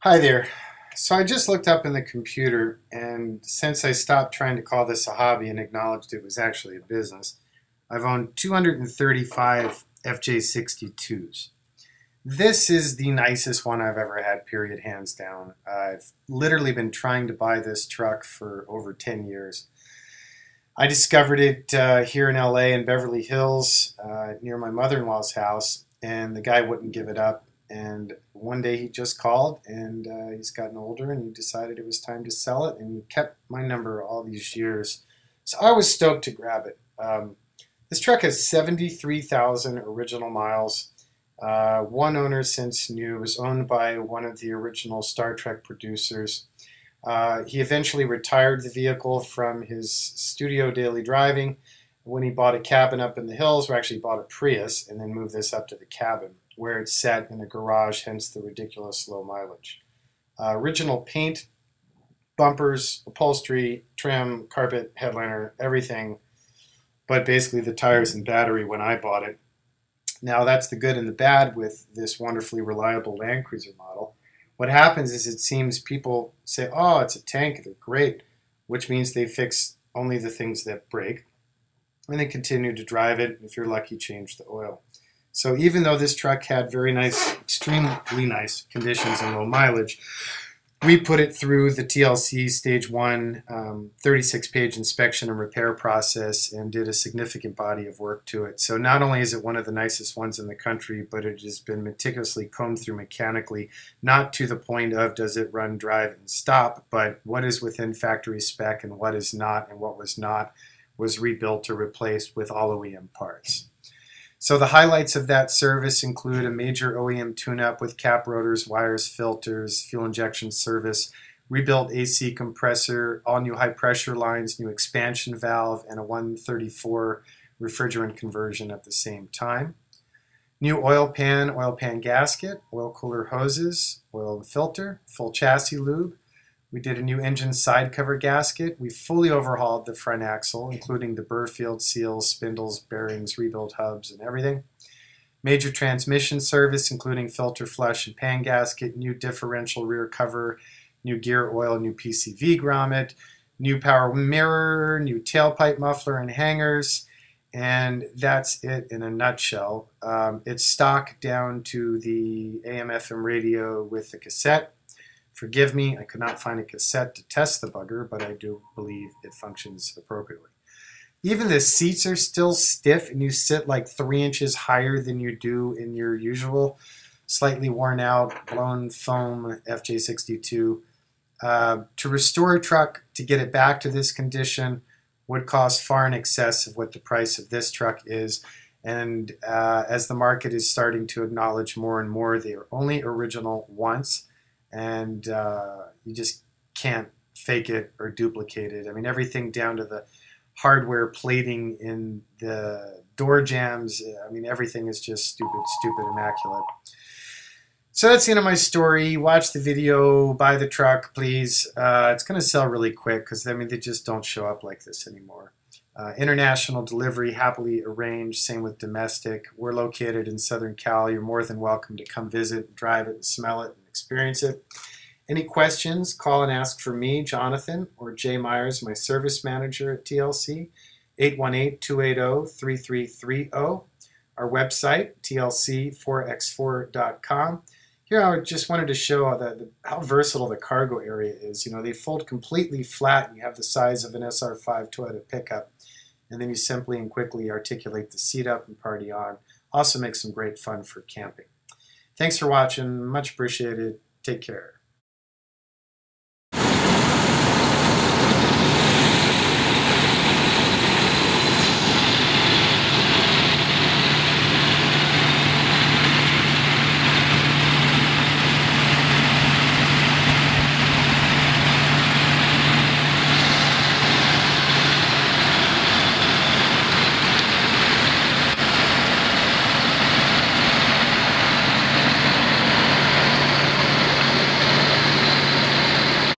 Hi there. So I just looked up in the computer, and since I stopped trying to call this a hobby and acknowledged it was actually a business, I've owned 235 FJ62s. This is the nicest one I've ever had, period, hands down. I've literally been trying to buy this truck for over 10 years. I discovered it here in LA in Beverly Hills near my mother-in-law's house, and the guy wouldn't give it up. And one day he just called, and he's gotten older, and he decided it was time to sell it, and he kept my number all these years. So I was stoked to grab it. This truck has 73,000 original miles. One owner since new. It was owned by one of the original Star Trek producers. He eventually retired the vehicle from his studio daily driving when he bought a cabin up in the hills, or actually bought a Prius, and then moved this up to the cabin, where it's set in a garage, hence the ridiculous low mileage. Original paint, bumpers, upholstery, trim, carpet, headliner, everything, but basically the tires and battery when I bought it. Now that's the good and the bad with this wonderfully reliable Land Cruiser model. What happens is it seems people say, oh, it's a tank, they're great, which means they fix only the things that break, and then continue to drive it, if you're lucky, change the oil. So even though this truck had very nice, extremely nice conditions and low mileage, we put it through the TLC Stage 1 36-page inspection and repair process and did a significant body of work to it. So not only is it one of the nicest ones in the country, but it has been meticulously combed through mechanically, not to the point of does it run, drive, and stop, but what is within factory spec and what is not, and what was not was rebuilt or replaced with all OEM parts. So the highlights of that service include a major OEM tune-up with cap rotors, wires, filters, fuel injection service, rebuilt AC compressor, all new high pressure lines, new expansion valve, and a 134 refrigerant conversion at the same time. New oil pan gasket, oil cooler hoses, oil and filter, full chassis lube. We did a new engine side cover gasket. We fully overhauled the front axle, including the Burfield seals, spindles, bearings, rebuilt hubs, and everything. Major transmission service, including filter flush and pan gasket, new differential rear cover, new gear oil, new PCV grommet, new power mirror, new tailpipe muffler and hangers, and that's it in a nutshell. It's stock down to the AM/FM radio with the cassette. Forgive me, I could not find a cassette to test the bugger, but I do believe it functions appropriately. Even the seats are still stiff, and you sit like 3 inches higher than you do in your usual slightly worn out, blown foam FJ62. To restore a truck, to get it back to this condition, would cost far in excess of what the price of this truck is. And as the market is starting to acknowledge more and more, they are only original once. And you just can't fake it or duplicate it. I mean, everything down to the hardware plating in the door jambs, I mean, everything is just stupid, immaculate. So that's the end of my story. Watch the video, buy the truck, please. It's going to sell really quick because, I mean, they just don't show up like this anymore. International delivery, happily arranged, same with domestic. We're located in Southern Cal. You're more than welcome to come visit, drive it, and smell it, and experience it. Any questions, call and ask for me, Jonathan, or Jay Myers, my service manager at TLC, 818-280-3330. Our website, tlc4x4.com. Here I just wanted to show how versatile the cargo area is. You know, they fold completely flat and you have the size of an SR5 Toyota pickup. And then you simply and quickly articulate the seat up and party on. Also makes some great fun for camping. Thanks for watching. Much appreciated. Take care.